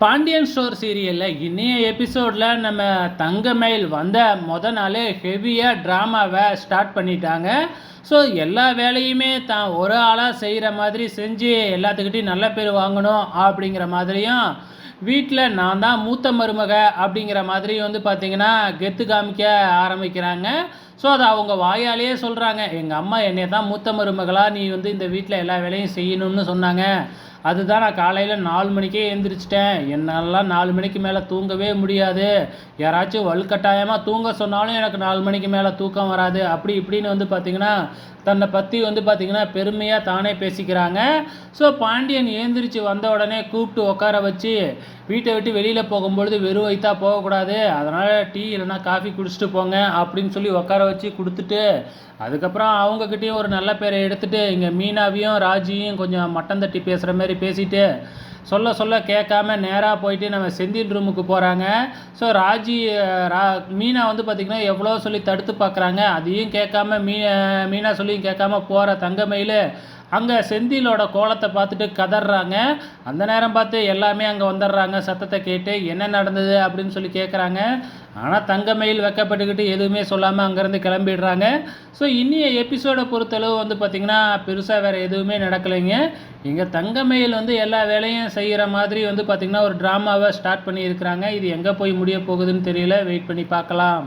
Pandian store சீரியலில் இன்னைய எபிசோடில் நம்ம தங்கமயில் வந்த நாளே ஹெவியாக ட்ராமாவை ஸ்டார்ட் பண்ணிட்டாங்க. ஸோ எல்லா வேலையுமே தான் ஒரு ஆளாக செய்கிற மாதிரி செஞ்சு எல்லாத்துக்கிட்டையும் நல்ல பேர் வாங்கணும் அப்படிங்கிற மாதிரியும், வீட்டில் நான் தான் மூத்த மருமக அப்படிங்கிற மாதிரி பார்த்திங்கன்னா கெத்து காமிக்க ஆரம்பிக்கிறாங்க. ஸோ அதை அவங்க வாயாலேயே சொல்கிறாங்க, எங்கள் அம்மா என்னை தான் மூத்த மருமகளாக நீ இந்த வீட்டில் எல்லா வேலையும் செய்யணும்னு சொன்னாங்க. அதுதான் நான் காலையில் 4 மணிக்கே எழுந்திரிச்சிட்டேன். என்னாலலாம் 4 மணிக்கு மேலே தூங்கவே முடியாது. யாராச்சும் வலுக்கட்டாயமாக தூங்க சொன்னாலும் எனக்கு 4 மணிக்கு மேலே தூக்கம் வராது. அப்படி இப்படின்னு பார்த்திங்கன்னா தன்னை பற்றி பார்த்திங்கன்னா பெருமையாக தானே பேசிக்கிறாங்க. ஸோ பாண்டியன் எழுந்திரிச்சு வந்த உடனே கூப்பிட்டு உட்கார வச்சு, வீட்டை விட்டு வெளியில் போகும்பொழுது வெறும் வயிற்றா போகக்கூடாது, அதனால் டீ இல்லைனா காஃபி குடிச்சிட்டு போங்க அப்படின்னு சொல்லி உட்கார வச்சு கொடுத்துட்டு, அதுக்கப்புறம் அவங்கக்கிட்டேயும் ஒரு நல்ல பேரை எடுத்துகிட்டு இங்கே மீனாவையும் ராஜியும் கொஞ்சம் மட்டம் தட்டி பேசுகிற மாதிரி பேசிட்டு, சொல்ல கேட்காம நேராக போயிட்டு நம்ம செந்தில் ரூமுக்கு போகிறாங்க. ஸோ மீனா பார்த்திங்கன்னா எவ்வளோ சொல்லி தடுத்து பார்க்குறாங்க. அதையும் கேட்காம மீனா சொல்லியும் கேட்காம போகிற தங்கமயில் அங்கே செந்திலோட கோலத்தை பார்த்துட்டு கதறாங்க. அந்த நேரம் பார்த்து எல்லாமே அங்கே வந்துடுறாங்க. சத்தத்தை கேட்டு என்ன நடந்தது அப்படின்னு சொல்லி கேட்குறாங்க. ஆனால் தங்கமயில் வெக்கப்பட்டுக்கிட்டு எதுவுமே சொல்லாமல் அங்கேருந்து கிளம்பிடுறாங்க. ஸோ இன்னிய எபிசோடை பொறுத்தளவு பார்த்திங்கன்னா பெருசாக வேறு எதுவுமே நடக்கலைங்க. இங்கே தங்கமயில் எல்லா வேலையும் செய்கிற மாதிரி பார்த்திங்கன்னா ஒரு ட்ராமாவை ஸ்டார்ட் பண்ணியிருக்கிறாங்க. இது எங்கே போய் முடிய போகுதுன்னு தெரியல. வெயிட் பண்ணி பார்க்கலாம்.